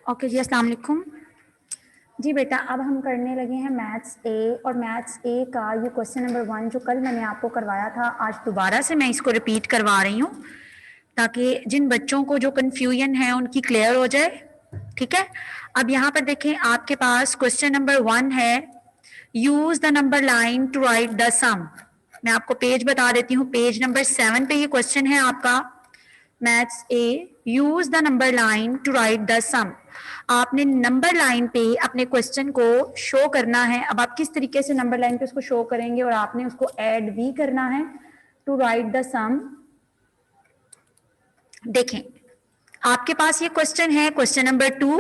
Okay जी, अस्सलाम वालेकुम जी बेटा। अब हम करने लगे हैं मैथ्स ए, और मैथ्स ए का ये क्वेश्चन नंबर 1 जो कल मैंने आपको करवाया था, आज दोबारा से मैं इसको रिपीट करवा रही हूँ ताकि जिन बच्चों को जो कन्फ्यूजन है उनकी क्लियर हो जाए। ठीक है, अब यहाँ पर देखें, आपके पास क्वेश्चन नंबर 1 है, use the number line to write the sum. मैं आपको पेज बता देती हूँ, पेज नंबर 7 पे ये क्वेश्चन है आपका, maths A, use the number line to write the sum. आपने नंबर लाइन पे अपने क्वेश्चन को शो करना है। अब आप किस तरीके से नंबर लाइन पे उसको शो करेंगे, और आपने उसको ऐड भी करना है टू राइट द सम। देखें, आपके पास ये क्वेश्चन है, क्वेश्चन नंबर 2।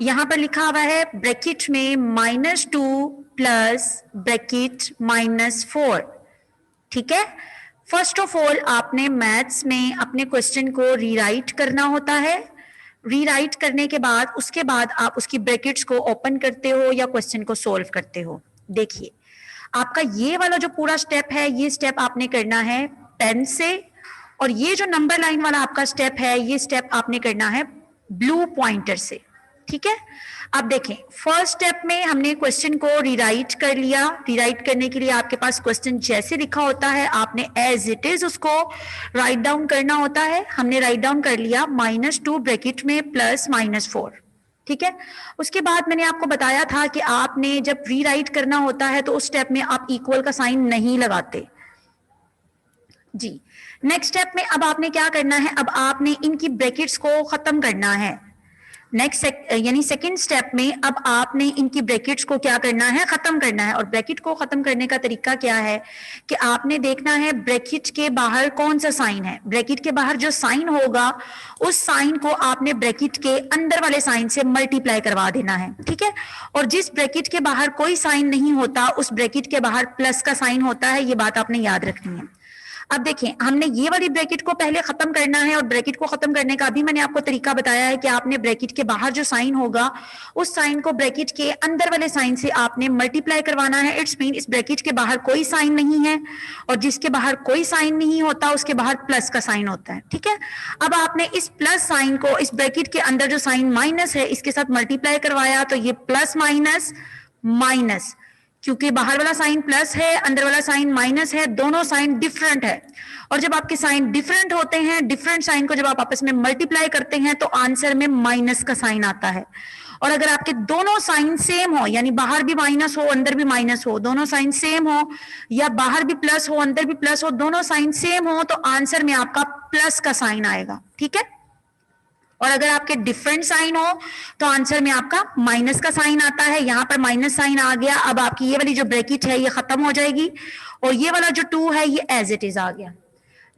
यहां पर लिखा हुआ है ब्रैकेट में -2 प्लस ब्रैकेट -4। ठीक है, फर्स्ट ऑफ ऑल आपने मैथ्स में अपने क्वेश्चन को रीराइट करना होता है। रीराइट करने के बाद उसके बाद आप उसकी ब्रैकेट्स को ओपन करते हो या क्वेश्चन को सोल्व करते हो। देखिए, आपका ये वाला जो पूरा स्टेप है, ये स्टेप आपने करना है पेन से, और ये जो नंबर लाइन वाला आपका स्टेप है, ये स्टेप आपने करना है ब्लू पॉइंटर से। ठीक है, अब देखें, फर्स्ट स्टेप में हमने क्वेश्चन को रीराइट कर लिया। रीराइट करने के लिए आपके पास क्वेश्चन जैसे लिखा होता है आपने एज इट इज उसको राइट डाउन करना होता है। हमने राइट डाउन कर लिया -2 ब्रैकेट में प्लस -4। ठीक है, उसके बाद मैंने आपको बताया था कि आपने जब रीराइट करना होता है तो उस स्टेप में आप इक्वल का साइन नहीं लगाते जी। नेक्स्ट स्टेप में अब आपने क्या करना है, अब आपने इनकी ब्रैकेट्स को खत्म करना है। नेक्स्ट यानी सेकंड स्टेप में अब आपने इनकी ब्रैकेट्स को क्या करना है, खत्म करना है। और ब्रैकेट को खत्म करने का तरीका क्या है कि आपने देखना है ब्रैकेट के बाहर कौन सा साइन है। ब्रैकेट के बाहर जो साइन होगा उस साइन को आपने ब्रैकेट के अंदर वाले साइन से मल्टीप्लाई करवा देना है। ठीक है, और जिस ब्रैकेट के बाहर कोई साइन नहीं होता उस ब्रैकेट के बाहर प्लस का साइन होता है। ये बात आपने याद रखनी है। अब देखें, हमने ये वाली ब्रैकेट को पहले खत्म करना है, और ब्रैकेट को खत्म करने का भी मैंने आपको तरीका बताया है कि आपने ब्रैकेट के बाहर जो साइन होगा उस साइन को ब्रैकेट के अंदर वाले साइन से आपने मल्टीप्लाई करवाना है। इट्स मीन इस ब्रैकेट के बाहर कोई साइन नहीं है, और जिसके बाहर कोई साइन नहीं होता उसके बाहर प्लस का साइन होता है। ठीक है, अब आपने इस प्लस साइन को इस ब्रैकेट के अंदर जो साइन माइनस है इसके साथ मल्टीप्लाई करवाया, तो ये प्लस माइनस माइनस, क्योंकि बाहर वाला साइन प्लस है, अंदर वाला साइन माइनस है, दोनों साइन डिफरेंट है। और जब आपके साइन डिफरेंट होते हैं, डिफरेंट साइन को जब आप आपस में मल्टीप्लाई करते हैं तो आंसर में माइनस का साइन आता है। और अगर आपके दोनों साइन सेम हो, यानी बाहर भी माइनस हो अंदर भी माइनस हो, दोनों साइन सेम हो, या बाहर भी प्लस हो अंदर भी प्लस हो, दोनों साइन सेम हो, तो आंसर में आपका प्लस का साइन आएगा। ठीक है, और अगर आपके डिफरेंट साइन हो तो आंसर में आपका माइनस का साइन आता है। यहां पर माइनस साइन आ गया। अब आपकी ये वाली जो ब्रैकेट है ये खत्म हो जाएगी, और ये वाला जो 2 है ये एज इट इज आ गया।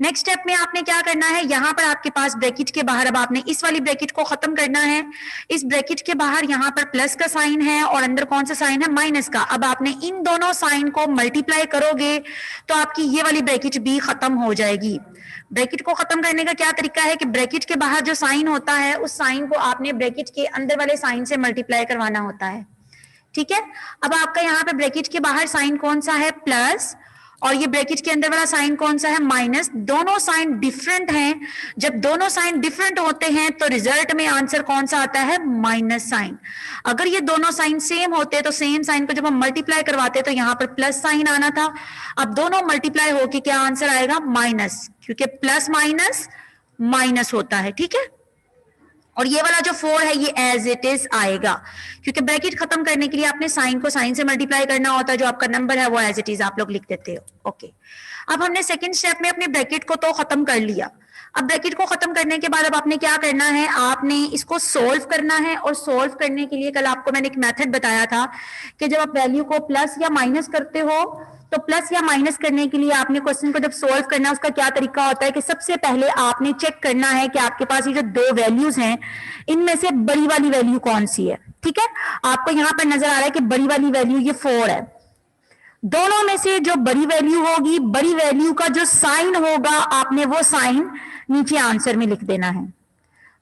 नेक्स्ट स्टेप में आपने क्या करना है, यहां पर आपके पास ब्रैकेट के बाहर अब आपने इस वाली ब्रैकेट को खत्म करना है। इस ब्रैकेट के बाहर यहां पर प्लस का साइन है और अंदर कौन सा साइन है, माइनस का। अब आपने इन दोनों साइन को मल्टीप्लाई करोगे तो आपकी ये वाली ब्रैकेट भी खत्म हो जाएगी। ब्रैकेट को खत्म करने का क्या तरीका है कि ब्रैकेट के बाहर जो साइन होता है उस साइन को आपने ब्रैकेट के अंदर वाले साइन से मल्टीप्लाई करवाना होता है। ठीक है, अब आपका यहाँ पे ब्रैकेट के बाहर साइन कौन सा है, प्लस, और ये ब्रैकेट के अंदर वाला साइन कौन सा है, माइनस। दोनों साइन डिफरेंट हैं। जब दोनों साइन डिफरेंट होते हैं तो रिजल्ट में आंसर कौन सा आता है, माइनस साइन। अगर ये दोनों साइन सेम होते तो सेम साइन को जब हम मल्टीप्लाई करवाते तो यहाँ पर प्लस साइन आना था। अब दोनों मल्टीप्लाई होके क्या आंसर आएगा, माइनस, क्योंकि प्लस माइनस माइनस होता है। ठीक है, और ये वाला जो 4 है ये एज इट इज आएगा, क्योंकि ब्रैकेट खत्म करने के लिए आपने साइन को साइन से मल्टीप्लाई करना होता है। जो आपका नंबर है वो एज इट इज आप लोग लिख देते हो। ओके, अब हमने सेकंड स्टेप में अपने ब्रैकेट को तो खत्म कर लिया। अब ब्रैकेट को खत्म करने के बाद अब आपने क्या करना है, आपने इसको सोल्व करना है। और सोल्व करने के लिए कल आपको मैंने एक मेथड बताया था कि जब आप वैल्यू को प्लस या माइनस करते हो तो प्लस या माइनस करने के लिए आपने क्वेश्चन को जब सोल्व करना है उसका क्या तरीका होता है कि सबसे पहले आपने चेक करना है कि आपके पास ये जो 2 वैल्यूज हैं इनमें से बड़ी वाली वैल्यू कौन सी है। ठीक है, आपको यहां पर नजर आ रहा है कि बड़ी वाली वैल्यू ये 4 है। दोनों में से जो बड़ी वैल्यू होगी, बड़ी वैल्यू का जो साइन होगा आपने वो साइन नीचे आंसर में लिख देना है।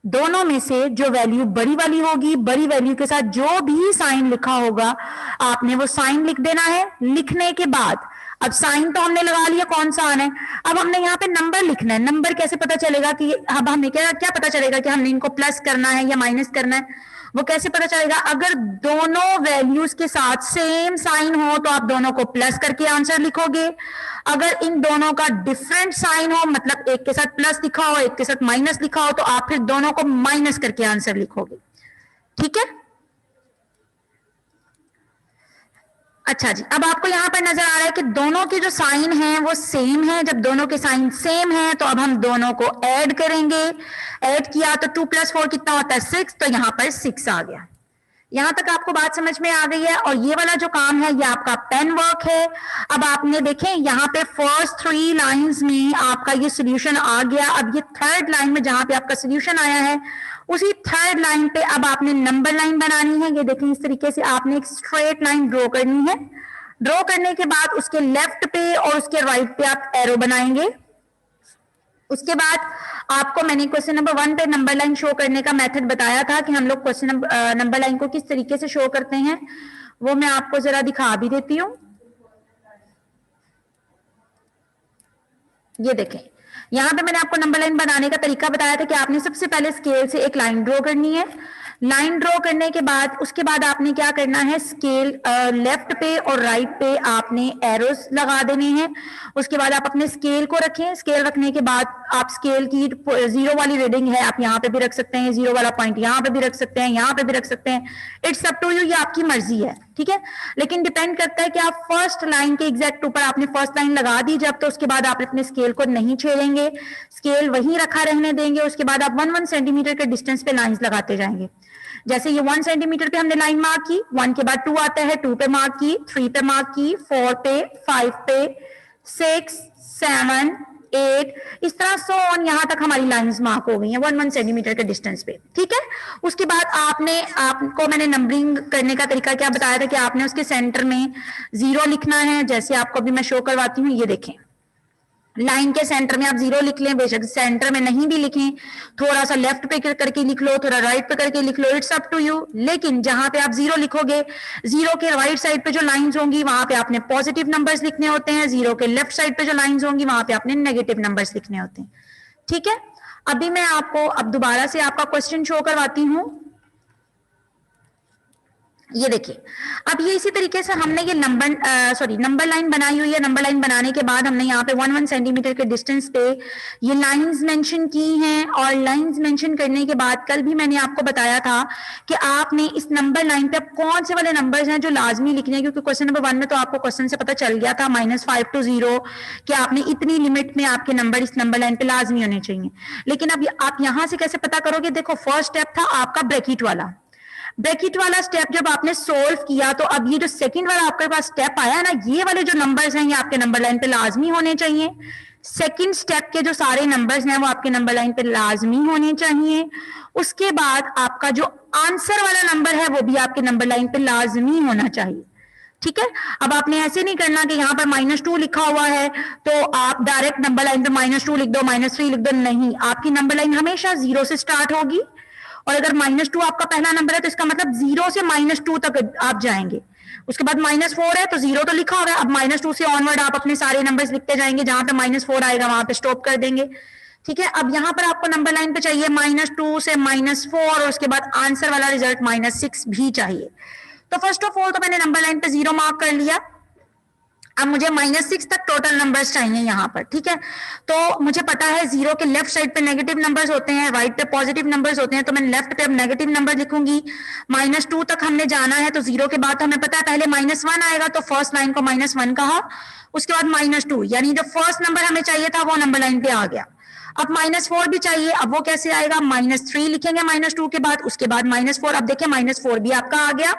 दोनों में से जो वैल्यू बड़ी वाली होगी, बड़ी वैल्यू के साथ जो भी साइन लिखा होगा आपने वो साइन लिख देना है। लिखने के बाद अब साइन तो हमने लगा लिया, कौन सा आना है, अब हमने यहाँ पे नंबर लिखना है। नंबर कैसे पता चलेगा कि अब हमें क्या क्या पता चलेगा कि हमने इनको प्लस करना है या माइनस करना है, वो कैसे पता चलेगा? अगर दोनों वैल्यूज के साथ सेम साइन हो तो आप दोनों को प्लस करके आंसर लिखोगे, अगर इन दोनों का डिफरेंट साइन हो, मतलब एक के साथ प्लस लिखा हो एक के साथ माइनस लिखा हो, तो आप फिर दोनों को माइनस करके आंसर लिखोगे। ठीक है, अच्छा जी, अब आपको यहां पर नजर आ रहा है कि दोनों के जो साइन हैं वो सेम है। जब दोनों के साइन सेम है तो अब हम दोनों को ऐड करेंगे। ऐड किया तो 2 + 4 कितना होता है 6, तो यहां पर 6 आ गया। यहां तक आपको बात समझ में आ गई है। और ये वाला जो काम है ये आपका पेन वर्क है। अब आपने देखें यहाँ पे फर्स्ट 3 लाइंस में आपका ये सोल्यूशन आ गया। अब ये थर्ड लाइन में जहां पे आपका सोल्यूशन आया है, उसी थर्ड लाइन पे अब आपने नंबर लाइन बनानी है। ये देखें, इस तरीके से आपने एक स्ट्रेट लाइन ड्रॉ करनी है। ड्रॉ करने के बाद उसके लेफ्ट पे और उसके राइट पे आप एरो बनाएंगे। उसके बाद आपको मैंने क्वेश्चन नंबर 1 पे नंबर लाइन शो करने का मेथड बताया था कि हम लोग क्वेश्चन नंबर लाइन को किस तरीके से शो करते हैं, वो मैं आपको जरा दिखा भी देती हूं। ये देखें, यहां पे मैंने आपको नंबर लाइन बनाने का तरीका बताया था कि आपने सबसे पहले स्केल से एक लाइन ड्रॉ करनी है। लाइन ड्रॉ करने के बाद उसके बाद आपने क्या करना है, स्केल लेफ्ट पे और राइट पे आपने एरोस लगा देने हैं। उसके बाद आप अपने स्केल को रखें। स्केल रखने के बाद आप स्केल की 0 वाली रीडिंग है आप यहाँ पे भी रख सकते हैं, 0 वाला पॉइंट यहाँ पे भी रख सकते हैं, यहाँ पे भी रख सकते हैं। इट्स अप टू यू, ये आपकी मर्जी है। ठीक है, लेकिन डिपेंड करता है कि आप फर्स्ट लाइन के एग्जैक्ट ऊपर आपने फर्स्ट लाइन लगा दी जब, तो उसके बाद आप अपने स्केल को नहीं छेड़ेंगे, स्केल वहीं रखा रहने देंगे। उसके बाद आप 1-1 सेंटीमीटर के डिस्टेंस पे लाइंस लगाते जाएंगे। जैसे ये 1 सेंटीमीटर पे हमने लाइन मार्क की, 1 के बाद 2 आता है, 2 पे मार्क की, 3 पे मार्क की, 4 पे, 5 पे, 6, 7, 8, इस तरह सो ऑन, यहां तक हमारी लाइंस मार्क हो गई हैं 1-1 सेंटीमीटर के डिस्टेंस पे। ठीक है, उसके बाद आपको मैंने नंबरिंग करने का तरीका क्या बताया था कि आपने उसके सेंटर में 0 लिखना है। जैसे आपको अभी मैं शो करवाती हूँ, ये देखें, लाइन के सेंटर में आप 0 लिख लें, बेशक सेंटर में नहीं भी लिखें, थोड़ा सा लेफ्ट पे करके लिख लो, थोड़ा राइट पे करके लिख लो, इट्स अप टू यू। लेकिन जहां पे आप 0 लिखोगे, 0 के राइट साइड पे जो लाइंस होंगी वहां पे आपने पॉजिटिव नंबर्स लिखने होते हैं, 0 के लेफ्ट साइड पे जो लाइंस होंगी वहां पे आपने नेगेटिव नंबर्स लिखने होते हैं। ठीक है, अभी मैं आपको अब दोबारा से आपका क्वेश्चन शो करवाती हूँ। ये देखिए, अब ये इसी तरीके से हमने ये नंबर लाइन बनाई हुई है। नंबर लाइन बनाने के बाद हमने यहाँ पे 1-1 सेंटीमीटर के डिस्टेंस पे ये लाइंस मेंशन की हैं। और लाइंस मेंशन करने के बाद कल भी मैंने आपको बताया था कि आपने इस नंबर लाइन पे कौन से वाले नंबर्स हैं जो लाजमी लिखने हैं, क्योंकि क्वेश्चन नंबर 1 में तो आपको क्वेश्चन से पता चल गया था -5 to 0 कि आपने इतनी लिमिट में आपके नंबर इस नंबर लाइन पे लाजमी होने चाहिए। लेकिन अब आप यहां से कैसे पता करोगे? देखो, फर्स्ट स्टेप था आपका ब्रैकेट वाला। ब्रैकेट वाला स्टेप जब आपने सोल्व किया तो अब ये जो सेकंड वाला आपके पास स्टेप आया ना, ये वाले जो नंबर्स हैं ये आपके नंबर लाइन पे लाजमी होने चाहिए। सेकंड स्टेप के जो सारे नंबर्स हैं वो आपके नंबर लाइन पे लाजमी होने चाहिए। उसके बाद आपका जो आंसर वाला नंबर है वो भी आपके नंबर लाइन पे लाजमी होना चाहिए। ठीक है, अब आपने ऐसे नहीं करना कि यहाँ पर -2 लिखा हुआ है तो आप डायरेक्ट नंबर लाइन पे -2 लिख दो, -3 लिख दो। नहीं, आपकी नंबर लाइन हमेशा 0 से स्टार्ट होगी। और अगर -2 आपका पहला नंबर है तो इसका मतलब 0 से -2 तक आप जाएंगे। उसके बाद -4 है तो 0 तो लिखा होगा, अब -2 से ऑनवर्ड आप अपने सारे नंबर्स लिखते जाएंगे, जहां पे -4 आएगा वहां पे स्टॉप कर देंगे। ठीक है, अब यहां पर आपको नंबर लाइन पे चाहिए -2 से -4 और उसके बाद आंसर वाला रिजल्ट -6 भी चाहिए। तो फर्स्ट ऑफ ऑल तो मैंने नंबर लाइन पे 0 मार्क कर लिया। अब मुझे -6 तक टोटल नंबर्स चाहिए यहाँ पर। ठीक है, तो मुझे पता है 0 के लेफ्ट साइड पे नेगेटिव नंबर्स होते हैं, राइट पे पॉजिटिव नंबर्स होते हैं, तो मैं लेफ्ट पे अब नेगेटिव नंबर लिखूंगी। -2 तक हमने जाना है तो 0 के बाद हमें पता है पहले -1 आएगा, तो फर्स्ट लाइन को -1 कहा। उसके बाद -2, यानी जो फर्स्ट नंबर हमें चाहिए था वो नंबर लाइन पे आ गया। अब -4 भी चाहिए, अब वो कैसे आएगा? -3 लिखेंगे -2 के बाद, उसके बाद -4। अब देखिए -4 भी आपका आ गया।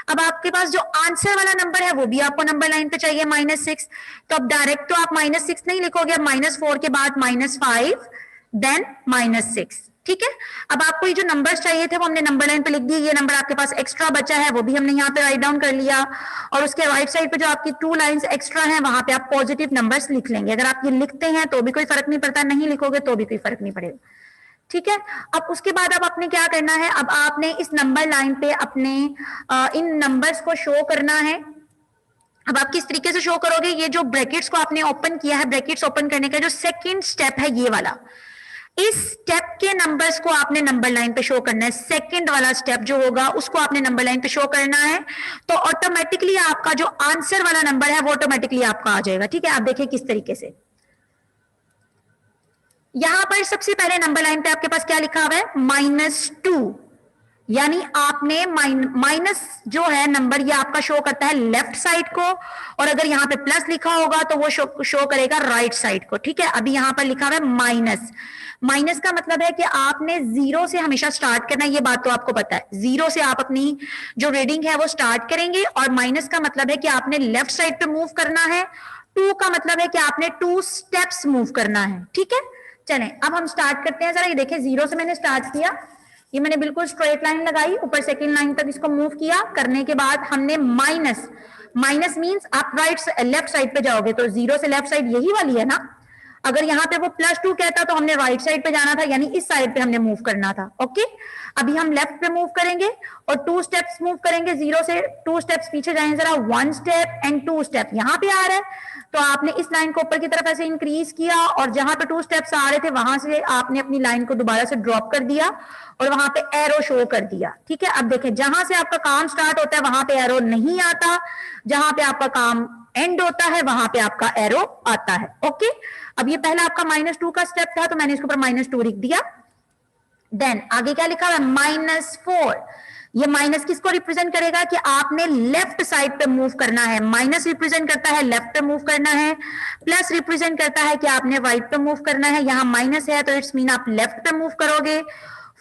अब आपके पास जो आंसर वाला नंबर है वो भी आपको नंबर लाइन पे चाहिए -6। तो अब डायरेक्ट तो आप -6 नहीं लिखोगे, अब -4 के बाद -5 देन -6। ठीक है, अब आपको ये जो नंबर्स चाहिए थे वो हमने नंबर लाइन पे लिख दिए। ये नंबर आपके पास एक्स्ट्रा बचा है वो भी हमने यहाँ पे राइट डाउन कर लिया। और उसके राइट साइड पे जो आपकी 2 लाइंस एक्स्ट्रा हैं वहां पे आप पॉजिटिव नंबर्स लिख लेंगे। अगर आप ये लिखते हैं तो भी कोई फर्क नहीं पड़ता, नहीं लिखोगे तो भी कोई फर्क नहीं पड़ेगा। ठीक है, अब उसके बाद अब आपने क्या करना है? अब आपने इस नंबर लाइन पे अपने इन नंबर्स को शो करना है। अब आप किस तरीके से शो करोगे, ये जो ब्रैकेट्स को आपने ओपन किया है, ब्रैकेट्स ओपन करने का जो सेकंड स्टेप है ये वाला, इस स्टेप के नंबर्स को आपने नंबर लाइन पे शो करना है। सेकंड वाला स्टेप जो होगा उसको आपने नंबर लाइन पे शो करना है, तो ऑटोमेटिकली आपका जो आंसर वाला नंबर है वो ऑटोमेटिकली आपका आ जाएगा। ठीक है, आप देखिए किस तरीके से, यहां पर सबसे पहले नंबर लाइन पे आपके पास क्या लिखा हुआ है, -2, यानी आपने माइनस जो है नंबर ये आपका शो करता है लेफ्ट साइड को, और अगर यहां पे प्लस लिखा होगा तो वो शो करेगा राइट साइड को। ठीक है, अभी यहां पर लिखा हुआ है माइनस, माइनस का मतलब है कि आपने जीरो से हमेशा स्टार्ट करना है, ये बात तो आपको पता है, जीरो से आप अपनी जो रीडिंग है वो स्टार्ट करेंगे, और माइनस का मतलब है कि आपने लेफ्ट साइड पे मूव करना है, 2 का मतलब है कि आपने 2 स्टेप्स मूव करना है। ठीक है, चलें अब हम स्टार्ट करते हैं। जरा ये देखें, जीरो से मैंने स्टार्ट किया, ये मैंने बिल्कुल स्ट्रेट लाइन लगाई, ऊपर सेकंड लाइन तक इसको मूव किया, करने के बाद हमने माइनस, माइनस मींस आप लेफ्ट साइड पे जाओगे, तो जीरो से लेफ्ट साइड यही वाली है ना, अगर यहाँ पे वो +2 कहता तो हमने राइट साइड पे जाना था, यानी इस साइड पे हमने मूव करना था। ओके, अभी हम लेफ्ट पे मूव करेंगे और 2 स्टेप्स मूव करेंगे, जीरो से 2 स्टेप्स पीछे जाएं जरा, 1 स्टेप एंड 2 स्टेप, यहाँ पे आ रहा है तो आपने इस लाइन को ऊपर की तरफ ऐसे इंक्रीज किया, और जहां पे 2 स्टेप्स आ रहे थे वहां से आपने अपनी लाइन को दोबारा से ड्रॉप कर दिया और वहां पे एरो शो कर दिया। ठीक है, अब देखें जहां से आपका काम स्टार्ट होता है वहां पे एरो नहीं आता, जहां पे आपका काम एंड होता है वहां पे आपका एरो आता है। ओके, अब ये पहला आपका -2 का स्टेप था तो मैंने इसके ऊपर -2 लिख दिया। देन आगे क्या लिखा हुआ है, -4, ये माइनस किसको रिप्रेजेंट करेगा कि आपने लेफ्ट साइड पे मूव करना है, माइनस रिप्रेजेंट करता है लेफ्ट पे मूव करना है, प्लस रिप्रेजेंट करता है कि आपने राइट पे मूव करना है, यहां माइनस है तो इट्स मीन आप लेफ्ट पे मूव करोगे,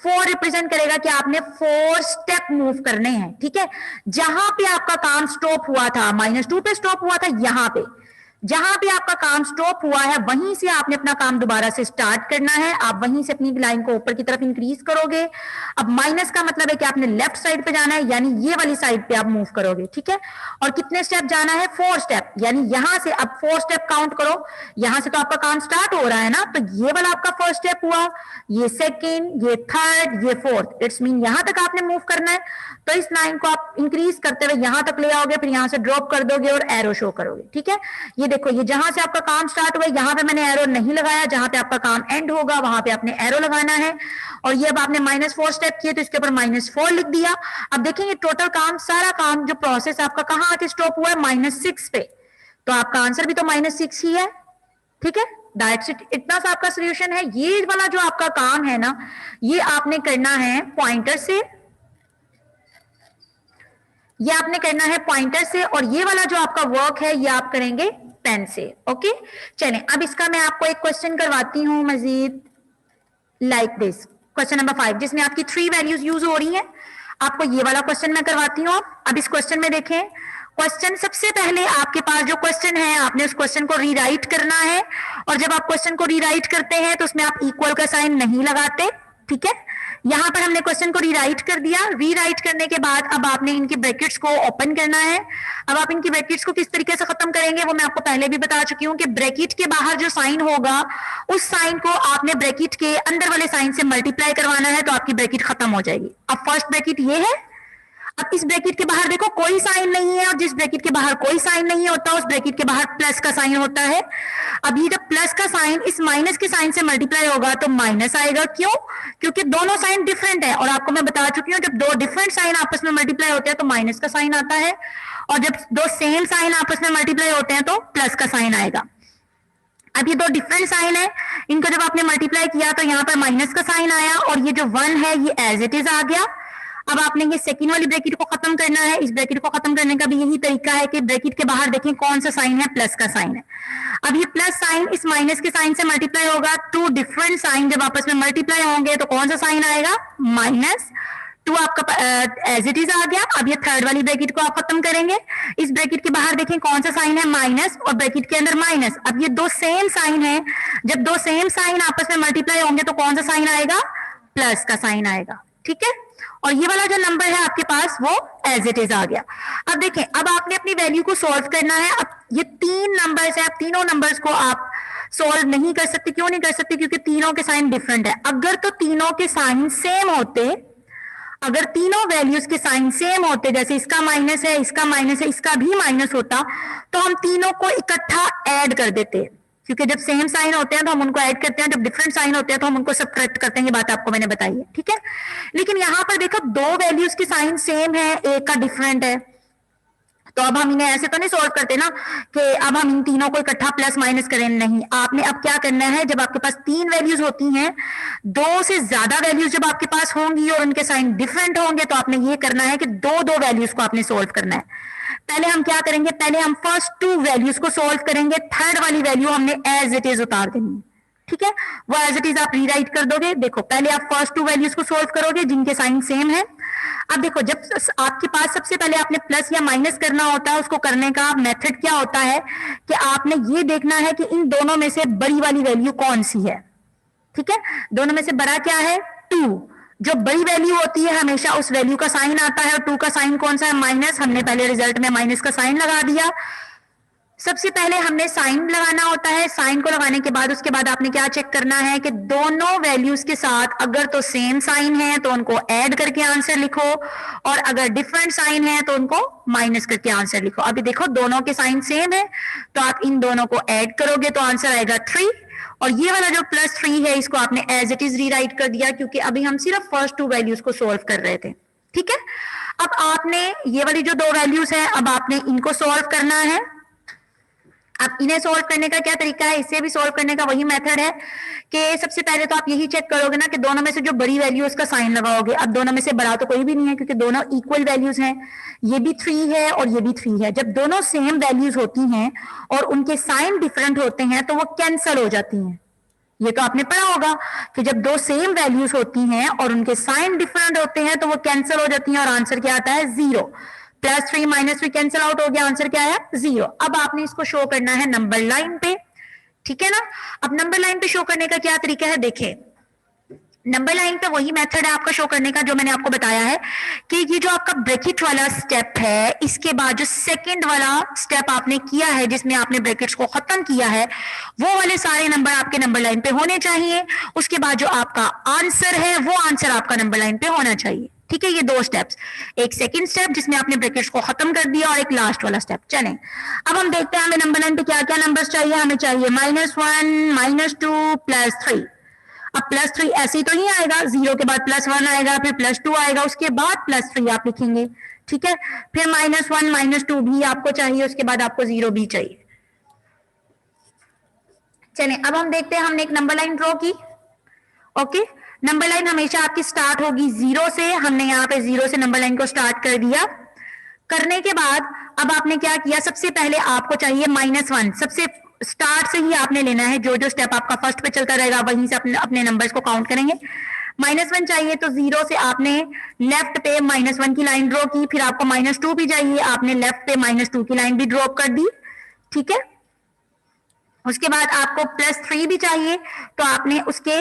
4 रिप्रेजेंट करेगा कि आपने 4 स्टेप मूव करने हैं। ठीक है, जहां पे आपका काम स्टॉप हुआ था, -2 पे स्टॉप हुआ था, यहां पे जहां पे आपका काम स्टॉप हुआ है वहीं से आपने अपना काम दोबारा से स्टार्ट करना है, आप वहीं से अपनी लाइन को ऊपर की तरफ इंक्रीज करोगे। अब माइनस का मतलब है कि आपने लेफ्ट साइड पे जाना है, यानी ये वाली साइड पे आप मूव करोगे। ठीक है, और कितने स्टेप जाना है, 4 स्टेप, यानी यहां से अब 4 स्टेप काउंट करो, यहां से तो आपका काम स्टार्ट हो रहा है ना, तो ये वाला आपका फर्स्ट स्टेप हुआ, ये सेकेंड, ये थर्ड, ये फोर्थ, इट्स मीन यहां तक आपने मूव करना है, तो इस लाइन को आप इंक्रीज करते हुए यहां तक ले आओगे, फिर यहां से ड्रॉप कर दोगे और एरो शो करोगे। ठीक है, ये देखो, ये जहां से आपका काम स्टार्ट हुआ यहां पे मैंने एरो नहीं लगाया, जहां पे आपका काम एंड होगा वहां पे आपने एरो लगाना है, और ये अब आपने -4 स्टेप किए तो इसके ऊपर -4 लिख दिया। अब देखेंगे टोटल काम, सारा काम जो प्रोसेस आपका कहां आके स्टॉप हुआ है, -6 पे, तो आपका आंसर भी तो -6 ही है। ठीक है, दैट्स इट, इतना सा आपका सोल्यूशन है। ये वाला जो आपका काम है ना, ये आपने करना है पॉइंटर से, ये आपने करना है पॉइंटर से, और ये वाला जो आपका वर्क है ये आप करेंगे पेन से। ओके, चलें अब इसका मैं आपको एक क्वेश्चन करवाती हूं मजीद, लाइक दिस, क्वेश्चन नंबर 5, जिसमें आपकी 3 वैल्यूज यूज हो रही हैं। आपको ये वाला क्वेश्चन मैं करवाती हूं। अब इस क्वेश्चन में देखें, क्वेश्चन सबसे पहले आपके पास जो क्वेश्चन है आपने उस क्वेश्चन को रीराइट करना है, और जब आप क्वेश्चन को रीराइट करते हैं तो उसमें आप इक्वल का साइन नहीं लगाते। ठीक है, यहां पर हमने क्वेश्चन को रीराइट कर दिया, रीराइट करने के बाद अब आपने इनकी ब्रैकेट्स को ओपन करना है। अब आप इनकी ब्रैकेट्स को किस तरीके से खत्म करेंगे वो मैं आपको पहले भी बता चुकी हूं कि ब्रैकेट के बाहर जो साइन होगा उस साइन को आपने ब्रैकेट के अंदर वाले साइन से मल्टीप्लाई करवाना है, तो आपकी ब्रैकेट खत्म हो जाएगी। अब फर्स्ट ब्रैकेट ये है, अब इस ब्रैकेट के बाहर देखो कोई साइन नहीं है, और जिस ब्रैकेट के बाहर कोई साइन नहीं होता उस ब्रैकेट के बाहर प्लस का साइन होता है। अब ये जब प्लस का साइन इस माइनस के साइन से मल्टीप्लाई होगा तो माइनस आएगा, क्यों, क्योंकि दोनों साइन डिफरेंट है, और आपको मैं बता चुकी हूं जब 2 डिफरेंट साइन आपस में मल्टीप्लाई होते हैं तो माइनस का साइन आता है, और जब 2 सेम साइन आपस में मल्टीप्लाई होते हैं तो प्लस का साइन आएगा। अब ये 2 डिफरेंट साइन है, इनको जब आपने मल्टीप्लाई किया तो यहाँ पर माइनस का साइन आया, और ये जो 1 है ये एज इट इज आ गया। अब आपने ये सेकंड वाली ब्रैकेट को खत्म करना है, इस ब्रैकेट को खत्म करने का भी यही तरीका है कि ब्रैकेट के बाहर देखें कौन सा साइन है, प्लस का साइन है। अब ये प्लस साइन इस माइनस के साइन से मल्टीप्लाई होगा, 2 डिफरेंट साइन जब आपस में मल्टीप्लाई होंगे तो कौन सा साइन आएगा, -2 आपका एज इट इज आ गया। अब ये थर्ड वाली ब्रैकेट को आप खत्म करेंगे, इस ब्रैकेट के बाहर देखें कौन सा साइन है, माइनस, और ब्रैकेट के अंदर माइनस। अब ये 2 सेम साइन है, जब 2 सेम साइन आपस में मल्टीप्लाई होंगे तो कौन सा साइन आएगा, प्लस का साइन आएगा। ठीक है, और ये वाला जो नंबर है आपके पास वो एज इट इज आ गया। अब देखें, अब आपने अपनी वैल्यू को सॉल्व करना है। अब ये 3 नंबर्स है, अब तीनों नंबर्स को आप सॉल्व नहीं कर सकते, क्यों नहीं कर सकते, क्योंकि तीनों के साइन डिफरेंट है। अगर तो तीनों के साइन सेम होते, अगर तीनों वैल्यूज के साइन सेम होते, जैसे इसका माइनस है, इसका माइनस है, इसका भी माइनस होता, तो हम तीनों को इकट्ठा ऐड कर देते, क्योंकि जब सेम साइन होते हैं तो हम उनको ऐड करते हैं, जब डिफरेंट साइन होते हैं तो हम उनको सब्ट्रैक्ट करते हैं। ये बात आपको मैंने बताई है, ठीक है। लेकिन यहां पर देखो दो वैल्यूज के साइन सेम है, एक का डिफरेंट है, तो अब हम इन्हें ऐसे तो नहीं सोल्व करते ना कि अब हम इन तीनों को इकट्ठा प्लस माइनस करें, नहीं। आपने अब क्या करना है, जब आपके पास तीन वैल्यूज होती हैं, दो से ज्यादा वैल्यूज जब आपके पास होंगी और उनके साइन डिफरेंट होंगे, तो आपने ये करना है कि दो दो वैल्यूज को आपने सोल्व करना है। पहले हम क्या करेंगे, पहले हम फर्स्ट टू वैल्यूज को सोल्व करेंगे, थर्ड वाली वैल्यू हमने एज इट इज उतार देनी है, ठीक है। वो एज इट इज आप रीराइट कर दोगे। देखो पहले आप फर्स्ट टू वैल्यूज को सोल्व करोगे जिनके साइन सेम है। अब देखो जब आपके पास सबसे पहले आपने प्लस या माइनस करना होता है, उसको करने का मेथड क्या होता है कि आपने ये देखना है कि इन दोनों में से बड़ी वाली वैल्यू कौन सी है, ठीक है। दोनों में से बड़ा क्या है, 2। जो बड़ी वैल्यू होती है हमेशा उस वैल्यू का साइन आता है, और 2 का साइन कौन सा है, माइनस। हमने पहले रिजल्ट में माइनस का साइन लगा दिया। सबसे पहले हमने साइन लगाना होता है, साइन को लगाने के बाद उसके बाद आपने क्या चेक करना है कि दोनों वैल्यूज के साथ अगर तो सेम साइन है तो उनको ऐड करके आंसर लिखो, और अगर डिफरेंट साइन है तो उनको माइनस करके आंसर लिखो। अभी देखो दोनों के साइन सेम है, तो आप इन दोनों को ऐड करोगे तो आंसर आएगा 3, और ये वाला जो +3 है इसको आपने एज इट इज रीराइट कर दिया, क्योंकि अभी हम सिर्फ फर्स्ट टू वैल्यूज को सोल्व कर रहे थे, ठीक है। अब आपने ये वाली जो दो वैल्यूज है, अब आपने इनको सोल्व करना है। अब इन्हें सोल्व करने का क्या तरीका है, इससे भी सोल्व करने का वही मेथड है कि सबसे पहले तो आप यही चेक करोगे ना कि दोनों में से जो बड़ी वैल्यू है उसका साइन लगाओगे। अब दोनों में से बड़ा तो कोई भी नहीं है, क्योंकि दोनों इक्वल वैल्यूज हैं, ये भी 3 है और ये भी 3 है। जब दोनों सेम वैल्यूज होती हैं और उनके साइन डिफरेंट होते हैं तो वो कैंसल हो जाती हैं। ये तो आपने पढ़ा होगा कि जब दो सेम वैल्यूज होती हैं और उनके साइन डिफरेंट होते हैं तो वो कैंसिल हो जाती हैं, और आंसर क्या आता है, 0। +3 -3 कैंसिल आउट हो गया, आंसर क्या है, 0। अब आपने इसको शो करना है नंबर लाइन पे, ठीक है ना। अब नंबर लाइन पे शो करने का क्या तरीका है, देखें। नंबर लाइन पे वही मेथड है आपका शो करने का जो मैंने आपको बताया है कि ये जो आपका ब्रैकेट वाला स्टेप है, इसके बाद जो सेकंड वाला स्टेप आपने किया है जिसमें आपने ब्रैकेट्स को खत्म किया है, वो वाले सारे नंबर आपके नंबर लाइन पे होने चाहिए। उसके बाद जो आपका आंसर है वो आंसर आपका नंबर लाइन पे होना चाहिए, ठीक है। ये दो स्टेप्स, एक सेकंड स्टेप जिसमें आपने ब्रैकेट्स को खत्म कर दिया और एक लास्ट वाला स्टेप। चलें अब हम देखते हैं हमें नंबर लाइन पे क्या क्या नंबर्स चाहिए। हमें चाहिए -1 -2 +3। अब +3 ऐसे ही तो नहीं आएगा, 0 के बाद +1 आएगा, फिर +2 आएगा, उसके बाद +3 आप लिखेंगे, ठीक है। फिर -1 -2 भी आपको चाहिए, उसके बाद आपको 0 भी चाहिए। चलें अब हम देखते हैं, हमने एक नंबर लाइन ड्रॉ की, ओके। नंबर लाइन हमेशा आपकी स्टार्ट होगी 0 से। हमने यहाँ पे 0 से नंबर लाइन को स्टार्ट कर दिया। करने के बाद अब आपने क्या किया, सबसे पहले आपको चाहिए -1। सबसे स्टार्ट से ही आपने लेना है, जो जो स्टेप आपका फर्स्ट पे चलता रहेगा वहीं से अपने नंबर्स को काउंट करेंगे। -1 चाहिए तो 0 से आपने लेफ्ट पे -1 की लाइन ड्रॉ की, फिर आपको -2 भी चाहिए, आपने लेफ्ट पे -2 की लाइन भी ड्रॉ कर दी, ठीक है। उसके बाद आपको +3 भी चाहिए, तो आपने उसके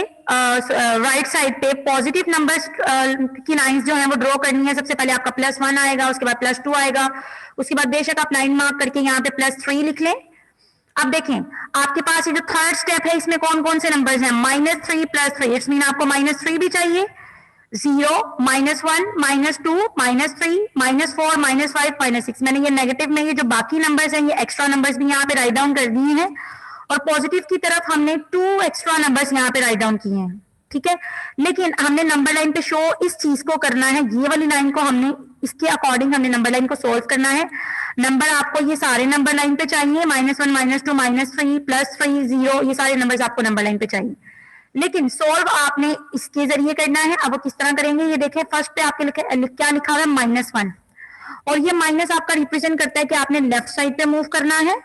राइट साइड पे पॉजिटिव नंबर्स की लाइंस जो है वो ड्रॉ करनी है। सबसे पहले आपका +1 आएगा, उसके बाद +2 आएगा, उसके बाद बेशक आप लाइन मार्क करके यहाँ पे +3 लिख लें। अब देखें आपके पास ये जो थर्ड स्टेप है इसमें कौन कौन से नंबर्स हैं, -3 +3, इट्स मीन आपको -3 भी चाहिए, 0 -1 -2 -3 -4 -5 -6। मैंने ये नेगेटिव में ये जो बाकी नंबर्स हैं ये एक्स्ट्रा नंबर्स भी यहाँ पे राइट डाउन कर दिए हैं, और पॉजिटिव की तरफ हमने 2 एक्स्ट्रा नंबर्स यहाँ पे राइट डाउन किए हैं, ठीक है। लेकिन हमने नंबर लाइन पे शो इस चीज को करना है, ये वाली लाइन को हमने इसके अकॉर्डिंग हमने नंबर लाइन को सोल्व करना है। नंबर आपको ये सारे नंबर लाइन पे चाहिए, -1 -2 -3 +3 0, ये सारे नंबर्स आपको नंबर लाइन पे चाहिए। लेकिन सोल्व आपने इसके जरिए करना है। अब वो किस तरह करेंगे, ये देखें फर्स्ट पे आपके क्या लिखा हुआ है, -1, और ये माइनस आपका रिप्रेजेंट करता है कि आपने लेफ्ट साइड पे मूव करना है,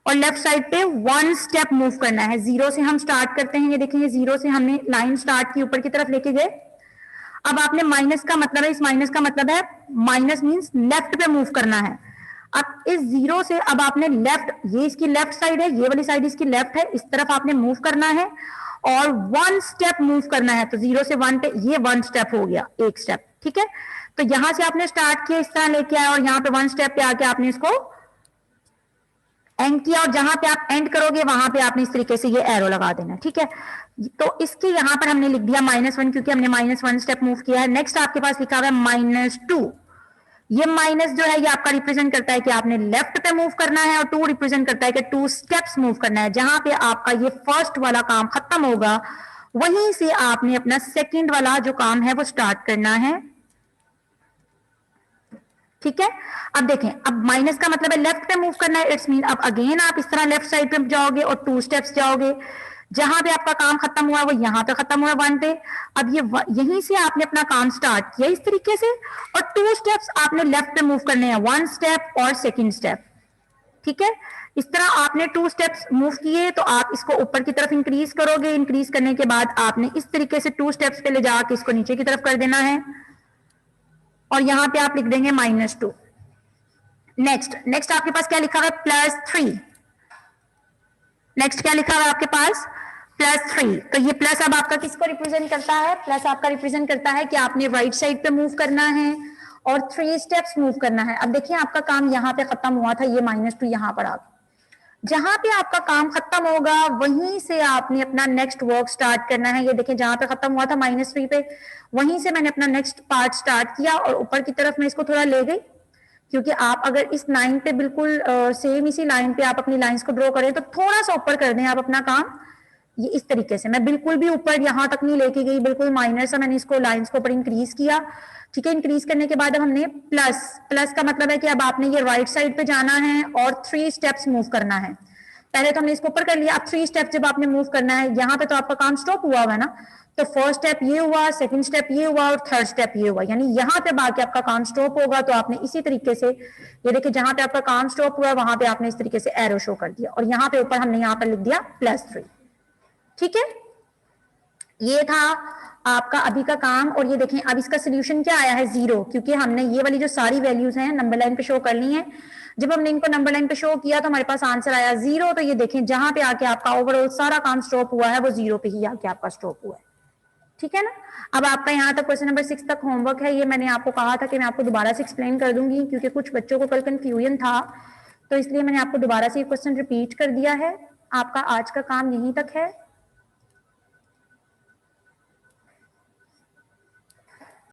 और लेफ्ट साइड पे 1 स्टेप मूव करना है। 0 से हम स्टार्ट करते हैं, ये देखेंगे 0 से हमने लाइन स्टार्ट की, ऊपर की तरफ लेके गए। अब आपने माइनस का मतलब है, इस माइनस का मतलब है माइनस मींस लेफ्ट पे मूव करना है। अब इस 0 से अब आपने लेफ्ट, ये इसकी लेफ्ट साइड है, ये वाली साइड इसकी लेफ्ट है, इस तरफ आपने मूव करना है और 1 स्टेप मूव करना है। तो 0 से 1 पे ये 1 स्टेप हो गया, एक स्टेप, ठीक है। तो यहां से आपने स्टार्ट किया, इस तरह लेके आया, और यहाँ पे 1 स्टेप पे आके आपने इसको एंड किया और जहां पे आप एंड करोगे वहां पे आपने इस तरीके से ये एरो लगा देना, ठीक है। तो इसके यहां पर हमने लिख दिया -1 क्योंकि हमने -1 स्टेप मूव किया है। नेक्स्ट आपके पास लिखा हुआ है -2। ये माइनस जो है ये आपका रिप्रेजेंट करता है कि आपने लेफ्ट पे मूव करना है और 2 रिप्रेजेंट करता है कि 2 स्टेप्स मूव करना है। जहां पे आपका ये फर्स्ट वाला काम खत्म होगा वहीं से आपने अपना सेकंड वाला जो काम है वो स्टार्ट करना है, ठीक है। अब देखें, अब माइनस का मतलब है लेफ्ट पे मूव करना है, इट्स मीन अब अगेन आप इस तरह लेफ्ट साइड पे जाओगे और 2 स्टेप्स जाओगे। जहां पे आपका काम खत्म हुआ वो यहां पे खत्म हुआ 1 पे। अब ये यहीं से आपने अपना काम स्टार्ट किया इस तरीके से और 2 स्टेप्स आपने लेफ्ट पे मूव करने हैं, 1 स्टेप और सेकंड स्टेप, ठीक है। इस तरह आपने 2 स्टेप्स मूव किए तो आप इसको ऊपर की तरफ इंक्रीज करोगे। इंक्रीज करने के बाद आपने इस तरीके से 2 स्टेप्स पे ले जाके इसको नीचे की तरफ कर देना है और यहां पे आप लिख देंगे -2। नेक्स्ट आपके पास क्या लिखा हुआ है, +3। नेक्स्ट क्या लिखा हुआ है आपके पास, +3। तो ये प्लस अब आपका किसको रिप्रेजेंट करता है, प्लस आपका रिप्रेजेंट करता है कि आपने राइट साइड पे मूव करना है और 3 स्टेप्स मूव करना है। अब देखिए आपका काम यहाँ पे खत्म हुआ था, ये -2 यहाँ पर आ, जहां पे आपका काम खत्म होगा वहीं से आपने अपना नेक्स्ट वर्क स्टार्ट करना है। ये देखिए जहां पे खत्म हुआ था -3 पे, वहीं से मैंने अपना नेक्स्ट पार्ट स्टार्ट किया और ऊपर की तरफ मैं इसको थोड़ा ले गई, क्योंकि आप अगर इस लाइन पे बिल्कुल सेम इसी लाइन पे आप अपनी लाइंस को ड्रॉ करें तो थोड़ा सा ऊपर कर दें आप अपना काम, ये इस तरीके से। मैं बिल्कुल भी ऊपर यहां तक नहीं लेके गई, बिल्कुल माइनर सा मैंने इसको लाइंस को ऊपर इंक्रीज किया, ठीक है। इंक्रीज करने के बाद अब हमने प्लस का मतलब है कि अब आपने ये राइट साइड पे जाना है और 3 स्टेप्स मूव करना है। पहले तो हमने इसको ऊपर कर लिया, अब 3 स्टेप जब आपने मूव करना है, यहाँ पे तो आपका काम स्टॉप हुआ है ना, तो फर्स्ट स्टेप ये हुआ, सेकंड स्टेप ये हुआ और थर्ड स्टेप ये हुआ, यानी यहाँ पे बाकी आपका काम स्टॉप होगा। तो आपने इसी तरीके से ये देखिए जहां पे आपका काम स्टॉप हुआ वहां पे आपने इस तरीके से एरो शो कर दिया और यहाँ पे ऊपर हमने यहाँ पर लिख दिया +3, ठीक है। ये था आपका अभी का काम और ये देखें अब इसका सोल्यूशन क्या आया है, 0, क्योंकि हमने ये वाली जो सारी वैल्यूज हैं नंबर लाइन पे शो कर ली हैं। जब हमने इनको नंबर लाइन पे शो किया तो हमारे पास आंसर आया 0। तो ये देखें जहां पे आके आपका ओवरऑल सारा काम स्टॉप हुआ है वो 0 पे ही आके आपका स्टॉप हुआ है, ठीक है ना। अब आपका यहाँ तक क्वेश्चन नंबर 6 तक होमवर्क है। ये मैंने आपको कहा था कि मैं आपको दोबारा से एक्सप्लेन कर दूंगी क्योंकि कुछ बच्चों को कल कंफ्यूजन था, तो इसलिए मैंने आपको दोबारा से ये क्वेश्चन रिपीट कर दिया है। आपका आज का काम यहीं तक है।